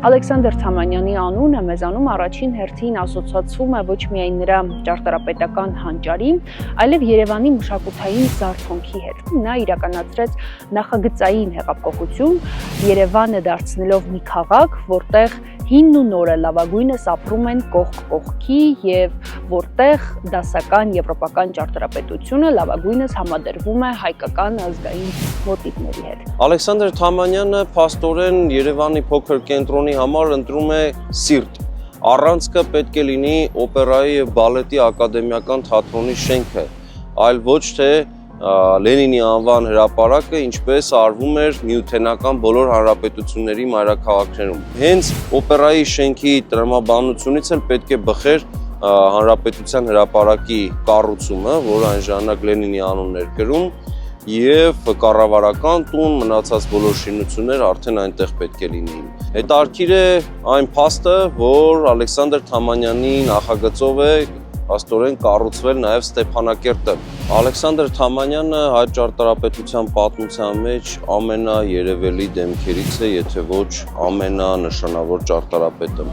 Ալեքսանդր Թամանյանի անունը մեզանում առաջին հերթին ասոցացվում է ոչ միայն նրա ճարտարապետական հանճարի, այլև Երևանի մշակութային զարթոնքի հետ։ Նա իրականացրեց նախագծային հեղափոխություն, Երևանը դարձնելով մի քաղաք, որտեղ հինն ու նորը լավագույնս ապրում են կողք կողքի եւ որտեղ դասական եվրոպական ճարտարապետությունը լավագույնս համադրվում է հայկական ազգային մոտիվների հետ։ Ալեքսանդր Թամանյանը փաստորեն Երևանի փոքր կենտրոնի համար ընտրում է սիրտ։ Առանցքը պետք է լինի օպերայի եւ բալետի ակադեմիական թատրոնի շենքը, այլ ոչ թե Լենինի անվան հրապարակը, ինչպես արվում էր միութենական բոլոր հանրապետությունների մայրաքաղաքներում։ Հենց օպերայի շենքի տրամաբանությունից էլ պետք է բխեր հանրապետության հրապարակի կառուցումը, որը այն ժամանակ Լենինի անունն էր կրում, եւ կառավարական տուն, մնացած բոլոր շինությունները արդեն այնտեղ պետք է լինեին։ Հետաքրքիր է այն փաստը, որ Ալեքսանդր Թամանյանի նախագծով է աստորեն կառուցվել նաև Ստեփանակերտը։ Ալեքսանդր Թամանյանը հայ ճարտարապետության պատմության մեջ ամենաերևելի դեմքերից է, եթե ոչ ամենանշանավոր ճարտարապետը։